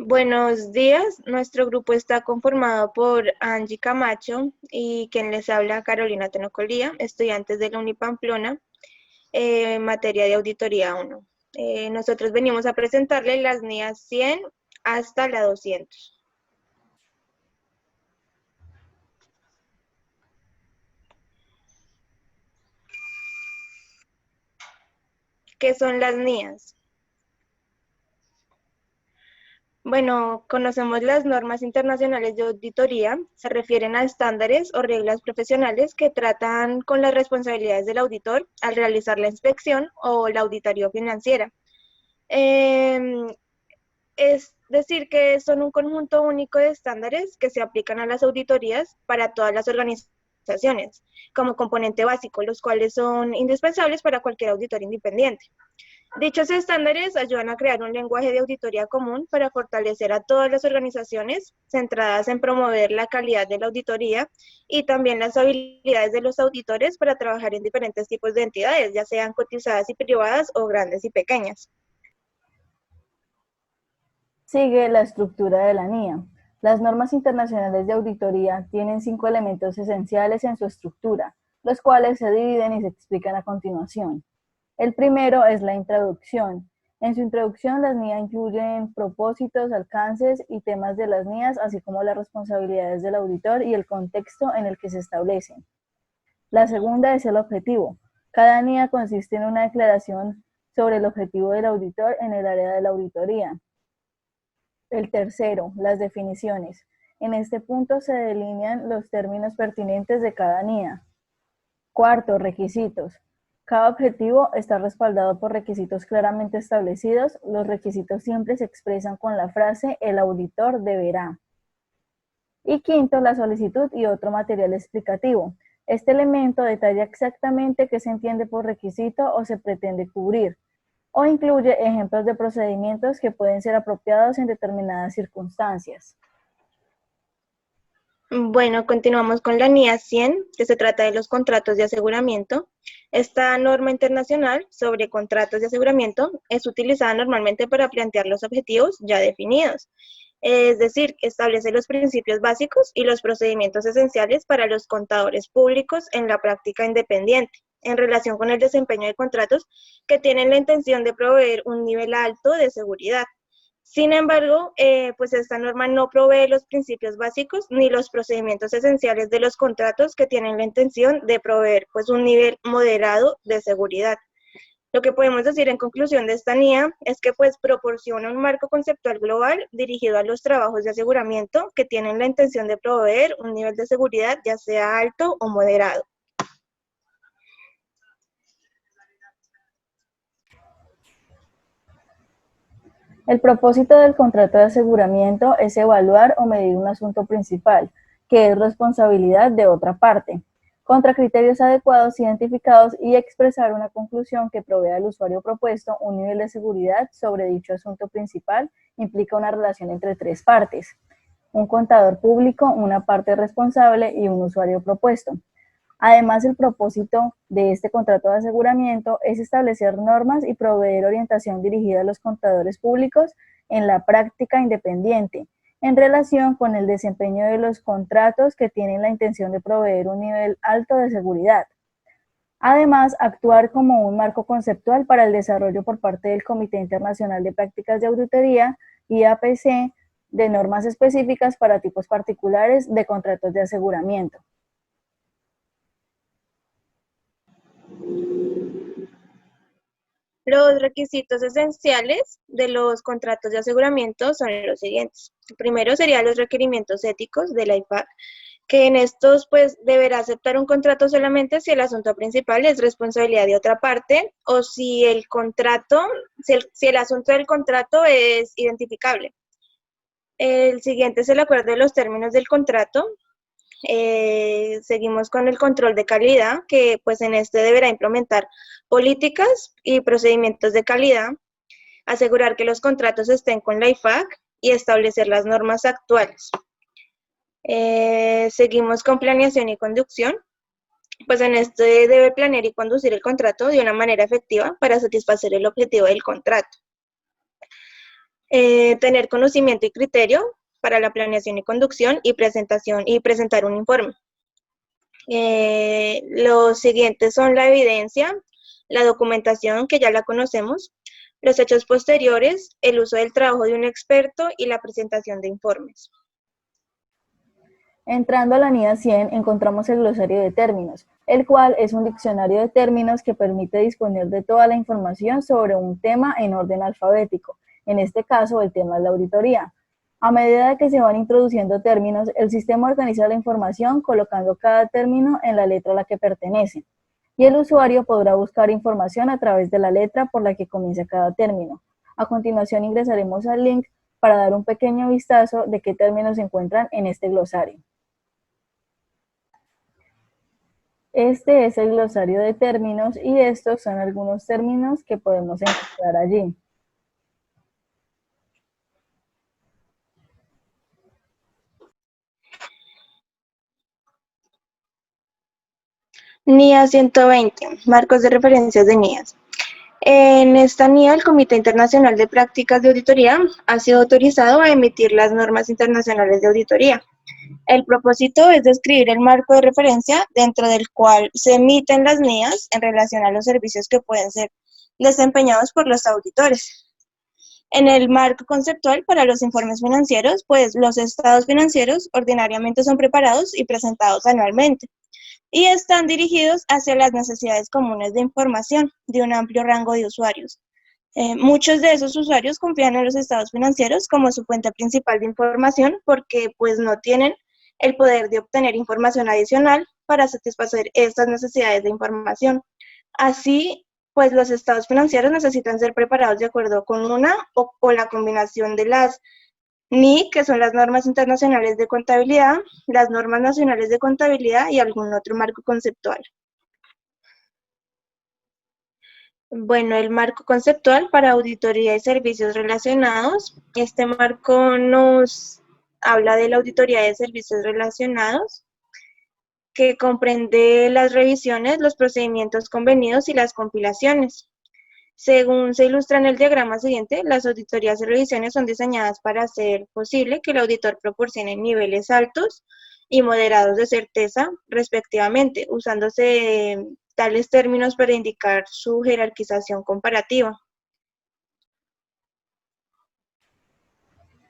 Buenos días, nuestro grupo está conformado por Angie Camacho y quien les habla Carolina Tenocolía, estudiantes de la Unipamplona, materia de auditoría 1. Nosotros venimos a presentarle las NIAs 100 hasta la 200. ¿Qué son las NIAs? Bueno, conocemos las normas internacionales de auditoría, se refieren a estándares o reglas profesionales que tratan con las responsabilidades del auditor al realizar la inspección o la auditoría financiera. Em, es decir, que son un conjunto único de estándares que se aplican a las auditorías para todas las organizaciones, como componente básico, los cuales son indispensables para cualquier auditor independiente. Dichos estándares ayudan a crear un lenguaje de auditoría común para fortalecer a todas las organizaciones centradas en promover la calidad de la auditoría y también las habilidades de los auditores para trabajar en diferentes tipos de entidades, ya sean cotizadas y privadas o grandes y pequeñas. Sigue la estructura de la NIA. Las normas internacionales de auditoría tienen 5 elementos esenciales en su estructura, los cuales se dividen y se explican a continuación. El primero es la introducción. En su introducción, las NIA incluyen propósitos, alcances y temas de las NIAs, así como las responsabilidades del auditor y el contexto en el que se establecen. La segunda es el objetivo. Cada NIA consiste en una declaración sobre el objetivo del auditor en el área de la auditoría. El tercero, las definiciones. En este punto se delinean los términos pertinentes de cada NIA. Cuarto, requisitos. Cada objetivo está respaldado por requisitos claramente establecidos. Los requisitos siempre se expresan con la frase "el auditor deberá". Y quinto, la solicitud y otro material explicativo. Este elemento detalla exactamente qué se entiende por requisito o se pretende cubrir, o incluye ejemplos de procedimientos que pueden ser apropiados en determinadas circunstancias. Bueno, continuamos con la NIA 100, que se trata de los contratos de aseguramiento. Esta norma internacional sobre contratos de aseguramiento es utilizada normalmente para plantear los objetivos ya definidos. Es decir, establece los principios básicos y los procedimientos esenciales para los contadores públicos en la práctica independiente, en relación con el desempeño de contratos que tienen la intención de proveer un nivel alto de seguridad. Sin embargo, pues esta norma no provee los principios básicos ni los procedimientos esenciales de los contratos que tienen la intención de proveer pues un nivel moderado de seguridad. Lo que podemos decir en conclusión de esta NIA es que pues proporciona un marco conceptual global dirigido a los trabajos de aseguramiento que tienen la intención de proveer un nivel de seguridad ya sea alto o moderado. El propósito del contrato de aseguramiento es evaluar o medir un asunto principal, que es responsabilidad de otra parte, contra criterios adecuados identificados y expresar una conclusión que provea al usuario propuesto un nivel de seguridad sobre dicho asunto principal. Implica una relación entre tres partes: un contador público, una parte responsable y un usuario propuesto. Además, el propósito de este contrato de aseguramiento es establecer normas y proveer orientación dirigida a los contadores públicos en la práctica independiente, en relación con el desempeño de los contratos que tienen la intención de proveer un nivel alto de seguridad. Además, actuar como un marco conceptual para el desarrollo por parte del Comité Internacional de Prácticas de Auditoría, IAPC, de normas específicas para tipos particulares de contratos de aseguramiento. Los requisitos esenciales de los contratos de aseguramiento son los siguientes. El primero serían los requerimientos éticos de la IFAC, que en estos pues deberá aceptar un contrato solamente si el asunto principal es responsabilidad de otra parte o si el contrato, si el asunto del contrato es identificable. El siguiente es el acuerdo de los términos del contrato. Seguimos con el control de calidad, que pues en este deberá implementar políticas y procedimientos de calidad, asegurar que los contratos estén con la IFAC y establecer las normas actuales. Seguimos con planeación y conducción. Pues en este debe planear y conducir el contrato de una manera efectiva para satisfacer el objetivo del contrato. Tener conocimiento y criterio para la planeación y conducción y presentación y presentar un informe. Los siguientes son la evidencia, la documentación, que ya la conocemos, los hechos posteriores, el uso del trabajo de un experto y la presentación de informes. Entrando a la NIA 100 encontramos el glosario de términos, el cual es un diccionario de términos que permite disponer de toda la información sobre un tema en orden alfabético, en este caso el tema es la auditoría. A medida que se van introduciendo términos, el sistema organiza la información colocando cada término en la letra a la que pertenece, y el usuario podrá buscar información a través de la letra por la que comienza cada término. A continuación ingresaremos al link para dar un pequeño vistazo de qué términos se encuentran en este glosario. Este es el glosario de términos y estos son algunos términos que podemos encontrar allí. NIA 120, marcos de referencias de NIAs. En esta NIA, el Comité Internacional de Prácticas de Auditoría ha sido autorizado a emitir las normas internacionales de auditoría. El propósito es describir el marco de referencia dentro del cual se emiten las NIAs en relación a los servicios que pueden ser desempeñados por los auditores. En el marco conceptual para los informes financieros, pues los estados financieros ordinariamente son preparados y presentados anualmente y están dirigidos hacia las necesidades comunes de información de un amplio rango de usuarios. Muchos de esos usuarios confían en los estados financieros como su fuente principal de información porque pues no tienen el poder de obtener información adicional para satisfacer estas necesidades de información. Así, pues los estados financieros necesitan ser preparados de acuerdo con una o la combinación de las NIC, que son las normas internacionales de contabilidad, las normas nacionales de contabilidad y algún otro marco conceptual. Bueno, el marco conceptual para auditoría y servicios relacionados. Este marco nos habla de la auditoría de servicios relacionados, que comprende las revisiones, los procedimientos convenidos y las compilaciones. Según se ilustra en el diagrama siguiente, las auditorías y revisiones son diseñadas para hacer posible que el auditor proporcione niveles altos y moderados de certeza, respectivamente, usándose tales términos para indicar su jerarquización comparativa.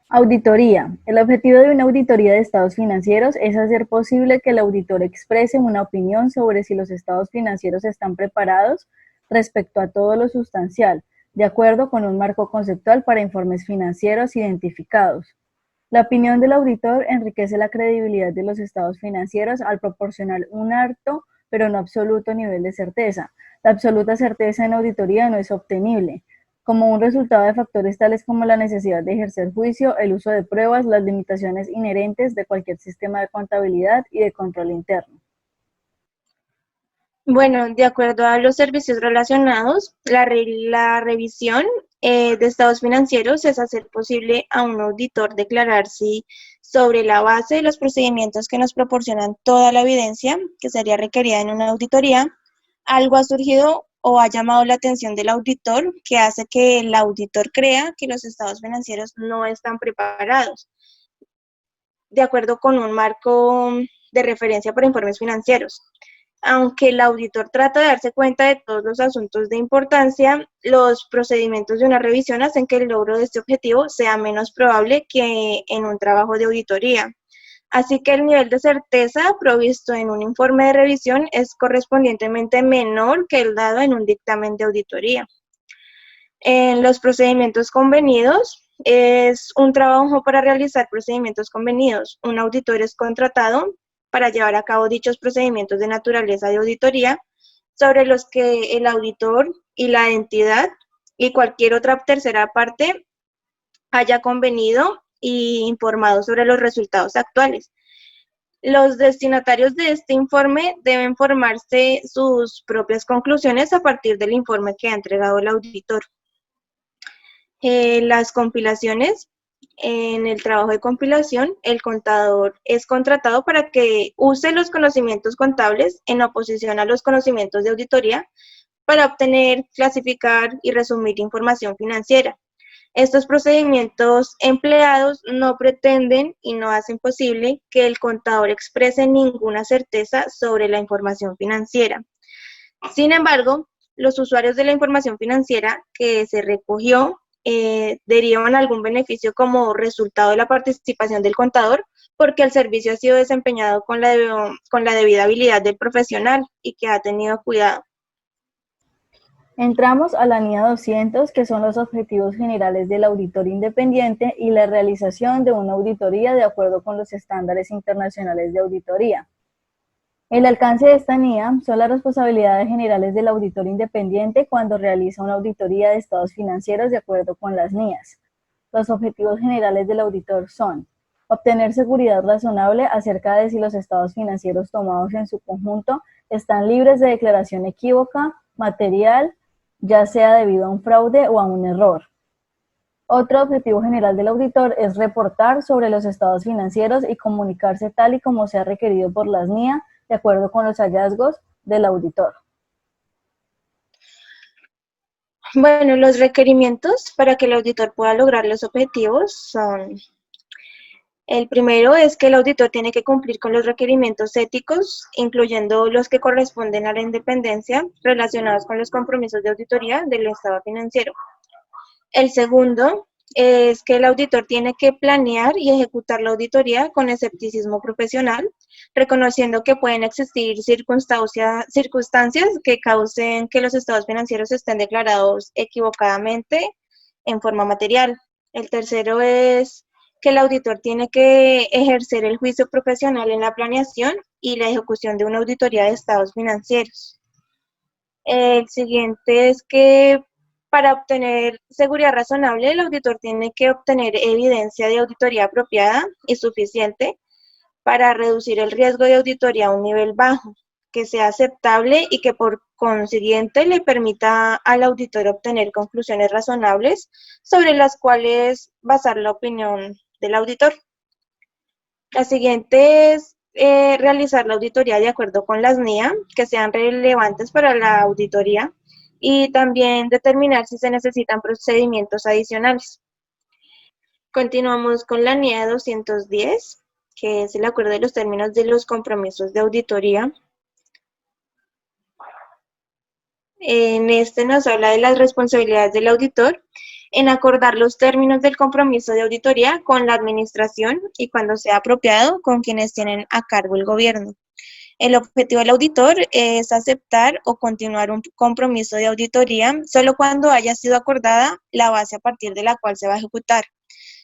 Auditoría. El objetivo de una auditoría de estados financieros es hacer posible que el auditor exprese una opinión sobre si los estados financieros están preparados respecto a todo lo sustancial, de acuerdo con un marco conceptual para informes financieros identificados. La opinión del auditor enriquece la credibilidad de los estados financieros al proporcionar un alto, pero no absoluto nivel de certeza. La absoluta certeza en auditoría no es obtenible, como un resultado de factores tales como la necesidad de ejercer juicio, el uso de pruebas, las limitaciones inherentes de cualquier sistema de contabilidad y de control interno. Bueno, de acuerdo a los servicios relacionados, la revisión de estados financieros es hacer posible a un auditor declarar si sobre la base de los procedimientos que nos proporcionan toda la evidencia que sería requerida en una auditoría, algo ha surgido o ha llamado la atención del auditor que hace que el auditor crea que los estados financieros no están preparados, de acuerdo con un marco de referencia para informes financieros. Aunque el auditor trata de darse cuenta de todos los asuntos de importancia, los procedimientos de una revisión hacen que el logro de este objetivo sea menos probable que en un trabajo de auditoría. Así que el nivel de certeza provisto en un informe de revisión es correspondientemente menor que el dado en un dictamen de auditoría. En los procedimientos convenidos, es un trabajo para realizar procedimientos convenidos. Un auditor es contratado para llevar a cabo dichos procedimientos de naturaleza de auditoría, sobre los que el auditor y la entidad y cualquier otra tercera parte haya convenido y informado sobre los resultados actuales. Los destinatarios de este informe deben formarse sus propias conclusiones a partir del informe que ha entregado el auditor. Las compilaciones. En el trabajo de compilación, el contador es contratado para que use los conocimientos contables en oposición a los conocimientos de auditoría para obtener, clasificar y resumir información financiera. Estos procedimientos empleados no pretenden y no hacen posible que el contador exprese ninguna certeza sobre la información financiera. Sin embargo, los usuarios de la información financiera que se recogió derivan algún beneficio como resultado de la participación del contador, porque el servicio ha sido desempeñado con la debida habilidad del profesional y que ha tenido cuidado. Entramos a la NIA 200, que son los objetivos generales del auditor independiente y la realización de una auditoría de acuerdo con los estándares internacionales de auditoría. El alcance de esta NIA son las responsabilidades generales del auditor independiente cuando realiza una auditoría de estados financieros de acuerdo con las NIAs. Los objetivos generales del auditor son: obtener seguridad razonable acerca de si los estados financieros tomados en su conjunto están libres de declaración equívoca, material, ya sea debido a un fraude o a un error. Otro objetivo general del auditor es reportar sobre los estados financieros y comunicarse tal y como sea requerido por las NIA de acuerdo con los hallazgos del auditor. Bueno, los requerimientos para que el auditor pueda lograr los objetivos son: el primero es que el auditor tiene que cumplir con los requerimientos éticos, incluyendo los que corresponden a la independencia relacionados con los compromisos de auditoría del estado financiero. El segundo es que el auditor tiene que planear y ejecutar la auditoría con escepticismo profesional, reconociendo que pueden existir circunstancias que causen que los estados financieros estén declarados equivocadamente en forma material. El tercero es que el auditor tiene que ejercer el juicio profesional en la planeación y la ejecución de una auditoría de estados financieros. El siguiente es que para obtener seguridad razonable, el auditor tiene que obtener evidencia de auditoría apropiada y suficiente para reducir el riesgo de auditoría a un nivel bajo, que sea aceptable y que por consiguiente le permita al auditor obtener conclusiones razonables sobre las cuales basar la opinión del auditor. La siguiente es realizar la auditoría de acuerdo con las NIA, que sean relevantes para la auditoría, y también determinar si se necesitan procedimientos adicionales. Continuamos con la NIA 210, que es el acuerdo de los términos de los compromisos de auditoría. En este nos habla de las responsabilidades del auditor en acordar los términos del compromiso de auditoría con la administración y, cuando sea apropiado, con quienes tienen a cargo el gobierno. El objetivo del auditor es aceptar o continuar un compromiso de auditoría solo cuando haya sido acordada la base a partir de la cual se va a ejecutar,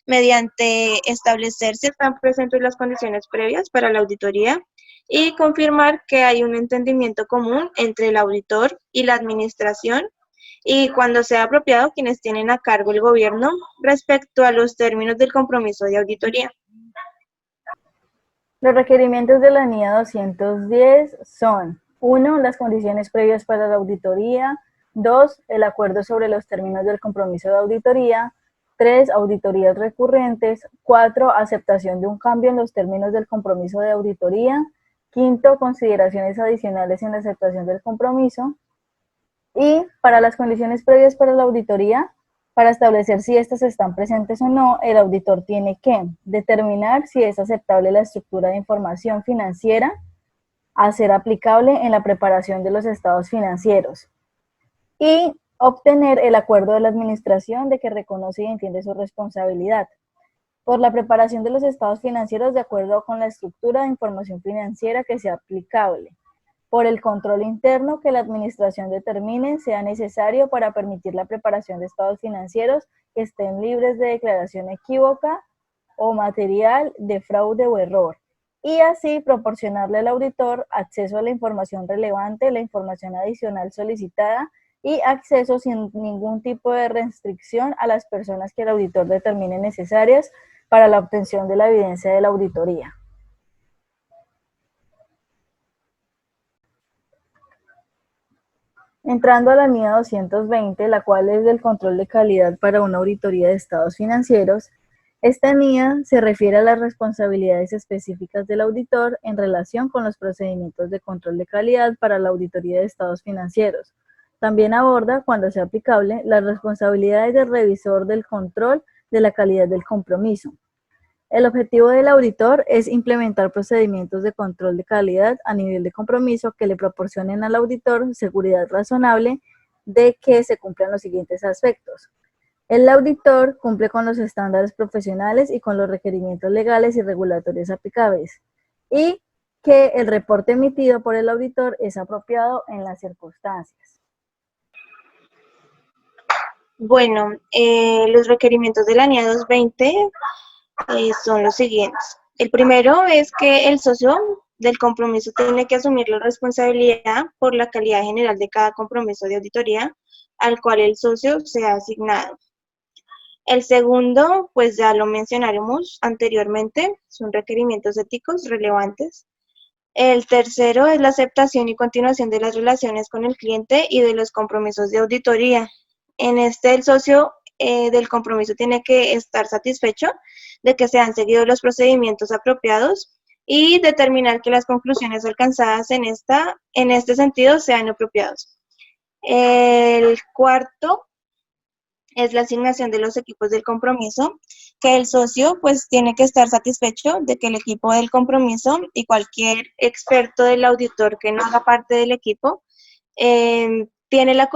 mediante establecer si están presentes las condiciones previas para la auditoría y confirmar que hay un entendimiento común entre el auditor y la administración, y, cuando sea apropiado, quienes tienen a cargo el gobierno respecto a los términos del compromiso de auditoría. Los requerimientos de la NIA 210 son: 1. Las condiciones previas para la auditoría. 2. El acuerdo sobre los términos del compromiso de auditoría. 3. Auditorías recurrentes. 4. Aceptación de un cambio en los términos del compromiso de auditoría. 5. Consideraciones adicionales en la aceptación del compromiso. Y para las condiciones previas para la auditoría, para establecer si estas están presentes o no, el auditor tiene que determinar si es aceptable la estructura de información financiera a ser aplicable en la preparación de los estados financieros y obtener el acuerdo de la administración de que reconoce y entiende su responsabilidad por la preparación de los estados financieros de acuerdo con la estructura de información financiera que sea aplicable, por el control interno que la administración determine sea necesario para permitir la preparación de estados financieros que estén libres de declaración equívoca o material de fraude o error, y así proporcionarle al auditor acceso a la información relevante, la información adicional solicitada y acceso sin ningún tipo de restricción a las personas que el auditor determine necesarias para la obtención de la evidencia de la auditoría. Entrando a la NIA 220, la cual es del control de calidad para una auditoría de estados financieros, esta NIA se refiere a las responsabilidades específicas del auditor en relación con los procedimientos de control de calidad para la auditoría de estados financieros, También aborda, cuando sea aplicable, las responsabilidades del revisor del control de la calidad del compromiso. El objetivo del auditor es implementar procedimientos de control de calidad a nivel de compromiso que le proporcionen al auditor seguridad razonable de que se cumplan los siguientes aspectos. El auditor cumple con los estándares profesionales y con los requerimientos legales y regulatorios aplicables, y que el reporte emitido por el auditor es apropiado en las circunstancias. Bueno, los requerimientos de la NIA 220 son los siguientes. El primero es que el socio del compromiso tiene que asumir la responsabilidad por la calidad general de cada compromiso de auditoría al cual el socio se ha asignado. El segundo, pues ya lo mencionaremos anteriormente, son requerimientos éticos relevantes. El tercero es la aceptación y continuación de las relaciones con el cliente y de los compromisos de auditoría. En este, el socio del compromiso tiene que estar satisfecho de que se han seguido los procedimientos apropiados y determinar que las conclusiones alcanzadas en este sentido sean apropiados. El cuarto es la asignación de los equipos del compromiso, que el socio pues tiene que estar satisfecho de que el equipo del compromiso y cualquier experto del auditor que no haga parte del equipo tiene la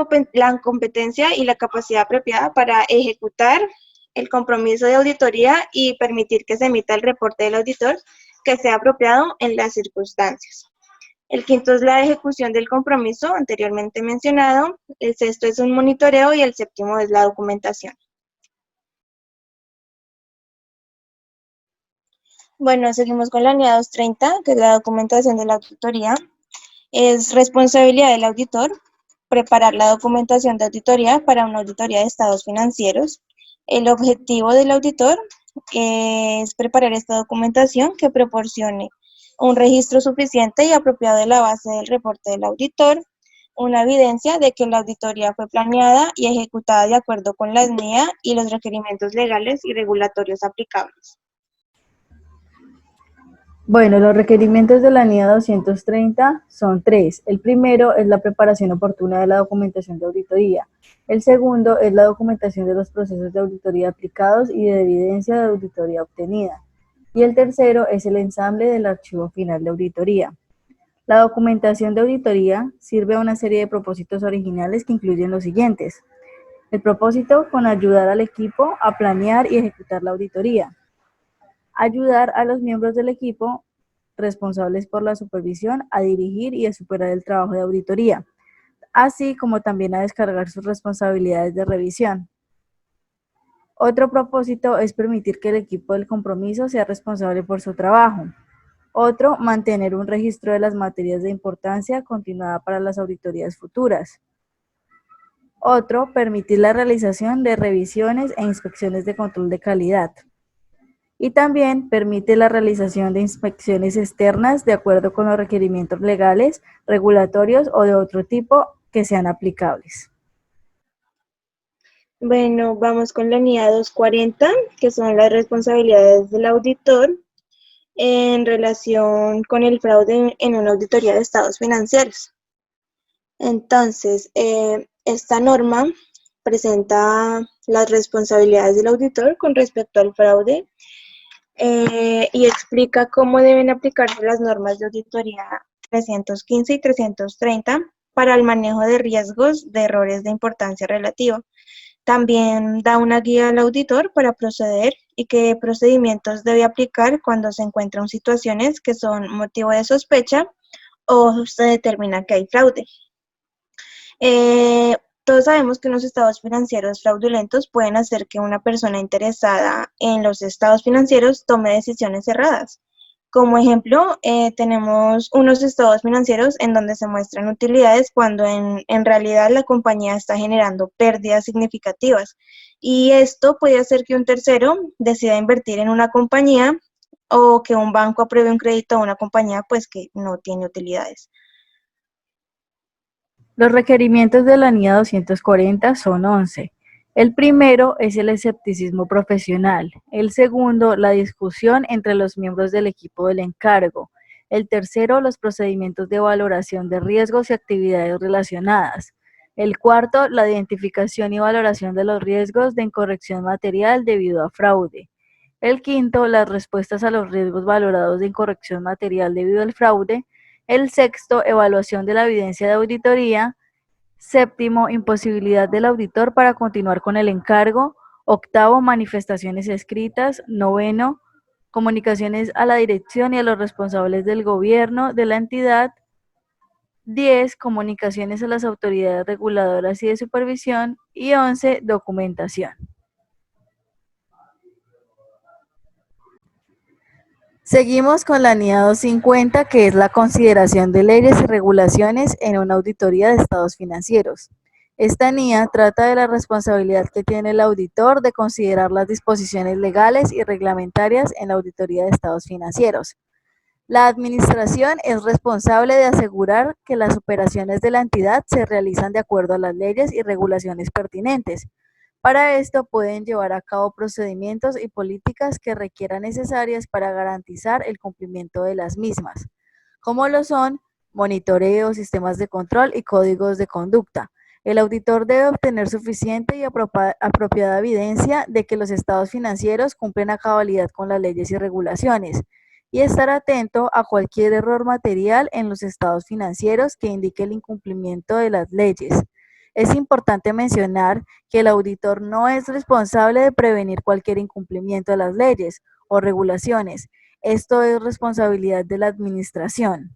competencia y la capacidad apropiada para ejecutar el compromiso de auditoría y permitir que se emita el reporte del auditor que sea apropiado en las circunstancias. El quinto es la ejecución del compromiso anteriormente mencionado, el sexto es un monitoreo y el séptimo es la documentación. Bueno, seguimos con la NIA 230, que es la documentación de la auditoría. Es responsabilidad del auditor preparar la documentación de auditoría para una auditoría de estados financieros. El objetivo del auditor es preparar esta documentación que proporcione un registro suficiente y apropiado de la base del reporte del auditor, una evidencia de que la auditoría fue planeada y ejecutada de acuerdo con la NIA y los requerimientos legales y regulatorios aplicables. Bueno, los requerimientos de la NIA 230 son tres. El primero es la preparación oportuna de la documentación de auditoría. El segundo es la documentación de los procesos de auditoría aplicados y de evidencia de auditoría obtenida. Y el tercero es el ensamble del archivo final de auditoría. La documentación de auditoría sirve a una serie de propósitos originales que incluyen los siguientes. El propósito con ayudar al equipo a planear y ejecutar la auditoría. Ayudar a los miembros del equipo responsables por la supervisión a dirigir y a superar el trabajo de auditoría, así como también a descargar sus responsabilidades de revisión. Otro propósito es permitir que el equipo del compromiso sea responsable por su trabajo. Otro, mantener un registro de las materias de importancia continuada para las auditorías futuras. Otro, permitir la realización de revisiones e inspecciones de control de calidad. Y también permite la realización de inspecciones externas de acuerdo con los requerimientos legales, regulatorios o de otro tipo que sean aplicables. Bueno, vamos con la NIA 240, que son las responsabilidades del auditor en relación con el fraude en una auditoría de estados financieros. Entonces, esta norma presenta las responsabilidades del auditor con respecto al fraude y explica cómo deben aplicarse las normas de auditoría 315 y 330 para el manejo de riesgos de errores de importancia relativa. También da una guía al auditor para proceder y qué procedimientos debe aplicar cuando se encuentran situaciones que son motivo de sospecha o se determina que hay fraude. Todos sabemos que unos estados financieros fraudulentos pueden hacer que una persona interesada en los estados financieros tome decisiones erradas. Como ejemplo, tenemos unos estados financieros en donde se muestran utilidades cuando en realidad la compañía está generando pérdidas significativas. Y esto puede hacer que un tercero decida invertir en una compañía o que un banco apruebe un crédito a una compañía pues que no tiene utilidades. Los requerimientos de la NIA 240 son 11. El primero es el escepticismo profesional. El segundo, la discusión entre los miembros del equipo del encargo. El tercero, los procedimientos de valoración de riesgos y actividades relacionadas. El cuarto, la identificación y valoración de los riesgos de incorrección material debido a fraude. El quinto, las respuestas a los riesgos valorados de incorrección material debido al fraude. El sexto, evaluación de la evidencia de auditoría. Séptimo, imposibilidad del auditor para continuar con el encargo. Octavo, manifestaciones escritas. Noveno, comunicaciones a la dirección y a los responsables del gobierno de la entidad. 10, comunicaciones a las autoridades reguladoras y de supervisión. Y 11, documentación. Seguimos con la NIA 250, que es la consideración de leyes y regulaciones en una auditoría de estados financieros. Esta NIA trata de la responsabilidad que tiene el auditor de considerar las disposiciones legales y reglamentarias en la auditoría de estados financieros. La administración es responsable de asegurar que las operaciones de la entidad se realizan de acuerdo a las leyes y regulaciones pertinentes. Para esto pueden llevar a cabo procedimientos y políticas que requieran necesarias para garantizar el cumplimiento de las mismas, como lo son monitoreo, sistemas de control y códigos de conducta. El auditor debe obtener suficiente y apropiada evidencia de que los estados financieros cumplen a cabalidad con las leyes y regulaciones, y estar atento a cualquier error material en los estados financieros que indique el incumplimiento de las leyes. Es importante mencionar que el auditor no es responsable de prevenir cualquier incumplimiento de las leyes o regulaciones. Esto es responsabilidad de la administración.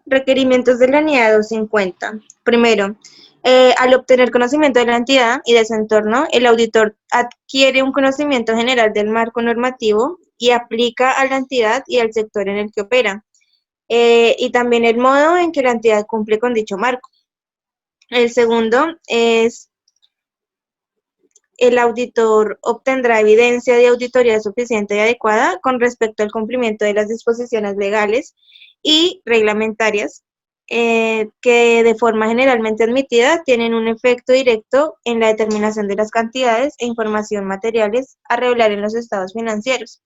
Requerimientos de la NIA 250. Primero, al obtener conocimiento de la entidad y de su entorno, el auditor adquiere un conocimiento general del marco normativo y aplica a la entidad y al sector en el que opera, y también el modo en que la entidad cumple con dicho marco. El segundo es: el auditor obtendrá evidencia de auditoría suficiente y adecuada con respecto al cumplimiento de las disposiciones legales y reglamentarias, que de forma generalmente admitida tienen un efecto directo en la determinación de las cantidades e información materiales a revelar en los estados financieros.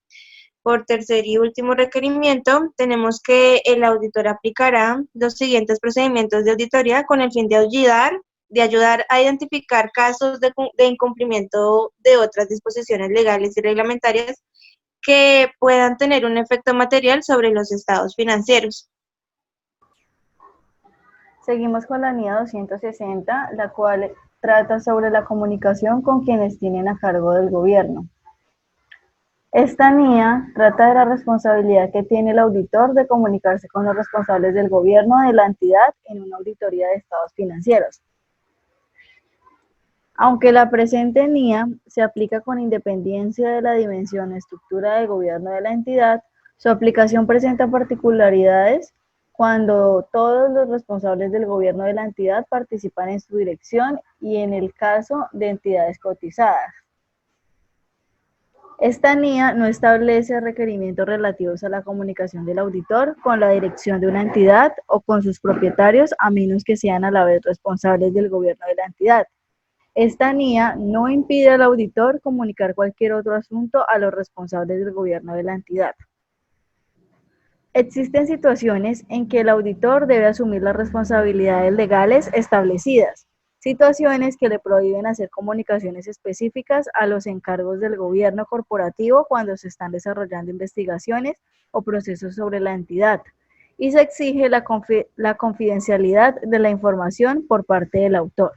Por tercer y último requerimiento, tenemos que el auditor aplicará los siguientes procedimientos de auditoría con el fin de ayudar a identificar casos de incumplimiento de otras disposiciones legales y reglamentarias que puedan tener un efecto material sobre los estados financieros. Seguimos con la NIA 260, la cual trata sobre la comunicación con quienes tienen a cargo del gobierno. Esta NIA trata de la responsabilidad que tiene el auditor de comunicarse con los responsables del gobierno de la entidad en una auditoría de estados financieros. Aunque la presente NIA se aplica con independencia de la dimensión o estructura de gobierno de la entidad, su aplicación presenta particularidades cuando todos los responsables del gobierno de la entidad participan en su dirección y en el caso de entidades cotizadas. Esta NIA no establece requerimientos relativos a la comunicación del auditor con la dirección de una entidad o con sus propietarios, a menos que sean a la vez responsables del gobierno de la entidad. Esta NIA no impide al auditor comunicar cualquier otro asunto a los responsables del gobierno de la entidad. Existen situaciones en que el auditor debe asumir las responsabilidades legales establecidas, situaciones que le prohíben hacer comunicaciones específicas a los encargos del gobierno corporativo cuando se están desarrollando investigaciones o procesos sobre la entidad, y se exige la confidencialidad de la información por parte del autor.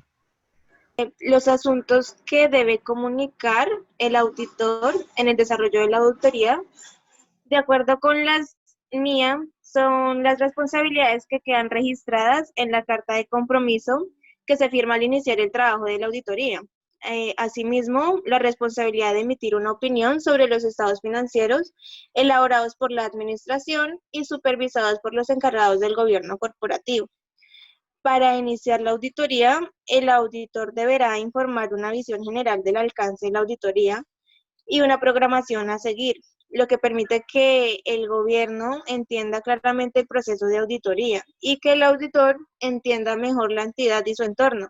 Los asuntos que debe comunicar el auditor en el desarrollo de la auditoría, de acuerdo con las NIA, son las responsabilidades que quedan registradas en la carta de compromiso que se firma al iniciar el trabajo de la auditoría. Asimismo, la responsabilidad de emitir una opinión sobre los estados financieros elaborados por la administración y supervisados por los encargados del gobierno corporativo. Para iniciar la auditoría, el auditor deberá informar una visión general del alcance de la auditoría y una programación a seguir, lo que permite que el gobierno entienda claramente el proceso de auditoría y que el auditor entienda mejor la entidad y su entorno.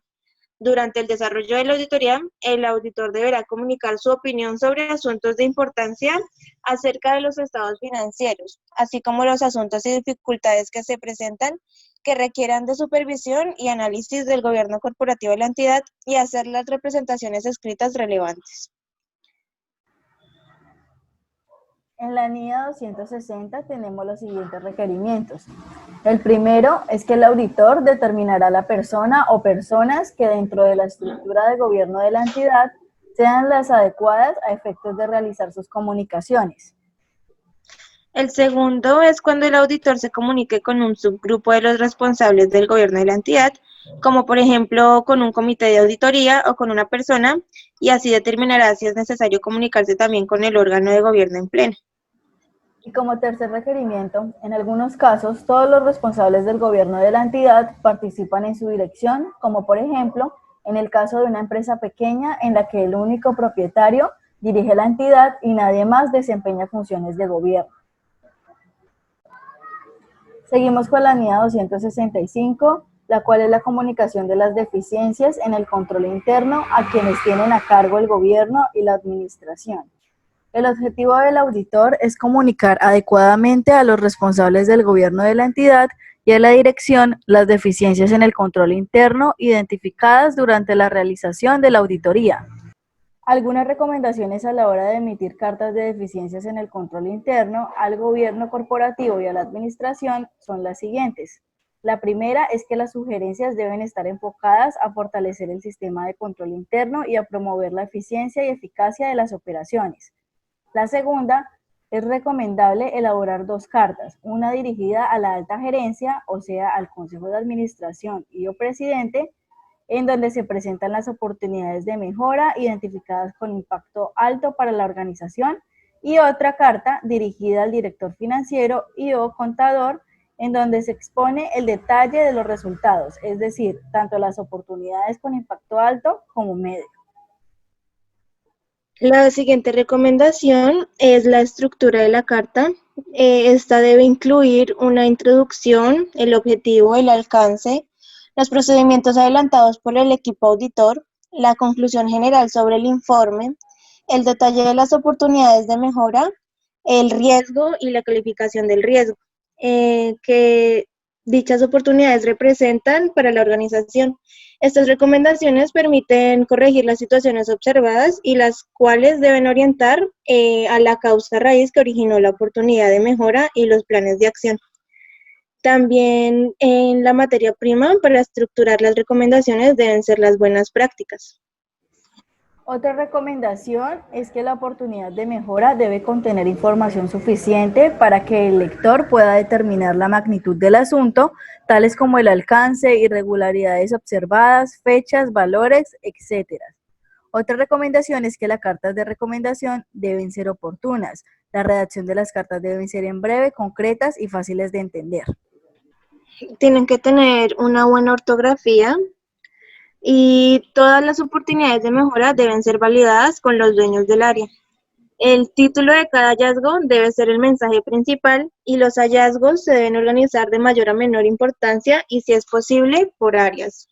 Durante el desarrollo de la auditoría, el auditor deberá comunicar su opinión sobre asuntos de importancia acerca de los estados financieros, así como los asuntos y dificultades que se presentan que requieran de supervisión y análisis del gobierno corporativo de la entidad y hacer las representaciones escritas relevantes. En la NIA 260 tenemos los siguientes requerimientos. El primero es que el auditor determinará la persona o personas que dentro de la estructura de gobierno de la entidad sean las adecuadas a efectos de realizar sus comunicaciones. El segundo es cuando el auditor se comunique con un subgrupo de los responsables del gobierno de la entidad, como por ejemplo con un comité de auditoría o con una persona, y así determinará si es necesario comunicarse también con el órgano de gobierno en pleno. Y como tercer requerimiento, en algunos casos, todos los responsables del gobierno de la entidad participan en su dirección, como por ejemplo, en el caso de una empresa pequeña en la que el único propietario dirige la entidad y nadie más desempeña funciones de gobierno. Seguimos con la NIA 265, la cual es la comunicación de las deficiencias en el control interno a quienes tienen a cargo el gobierno y la administración. El objetivo del auditor es comunicar adecuadamente a los responsables del gobierno de la entidad y a la dirección las deficiencias en el control interno identificadas durante la realización de la auditoría. Algunas recomendaciones a la hora de emitir cartas de deficiencias en el control interno al gobierno corporativo y a la administración son las siguientes. La primera es que las sugerencias deben estar enfocadas a fortalecer el sistema de control interno y a promover la eficiencia y eficacia de las operaciones. La segunda, es recomendable elaborar 2 cartas, una dirigida a la alta gerencia, o sea, al Consejo de Administración y o presidente, en donde se presentan las oportunidades de mejora identificadas con impacto alto para la organización, y otra carta dirigida al director financiero y o contador, en donde se expone el detalle de los resultados, es decir, tanto las oportunidades con impacto alto como medio. La siguiente recomendación es la estructura de la carta. Esta debe incluir una introducción, el objetivo, el alcance, los procedimientos adelantados por el equipo auditor, la conclusión general sobre el informe, el detalle de las oportunidades de mejora, el riesgo y la calificación del riesgo, que dichas oportunidades representan para la organización. Estas recomendaciones permiten corregir las situaciones observadas y las cuales deben orientar a la causa raíz que originó la oportunidad de mejora y los planes de acción. También en la materia prima para estructurar las recomendaciones deben ser las buenas prácticas. Otra recomendación es que la oportunidad de mejora debe contener información suficiente para que el lector pueda determinar la magnitud del asunto, tales como el alcance, irregularidades observadas, fechas, valores, etc. Otra recomendación es que las cartas de recomendación deben ser oportunas. La redacción de las cartas deben ser en breve, concretas y fáciles de entender. Tienen que tener una buena ortografía, y todas las oportunidades de mejora deben ser validadas con los dueños del área. El título de cada hallazgo debe ser el mensaje principal y los hallazgos se deben organizar de mayor a menor importancia y, si es posible, por áreas.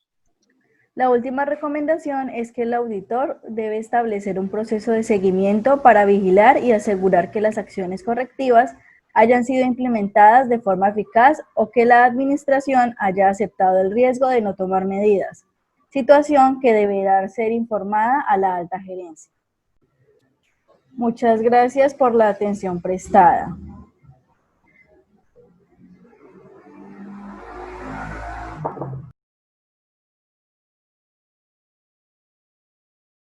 La última recomendación es que el auditor debe establecer un proceso de seguimiento para vigilar y asegurar que las acciones correctivas hayan sido implementadas de forma eficaz o que la administración haya aceptado el riesgo de no tomar medidas, situación que deberá ser informada a la alta gerencia. Muchas gracias por la atención prestada.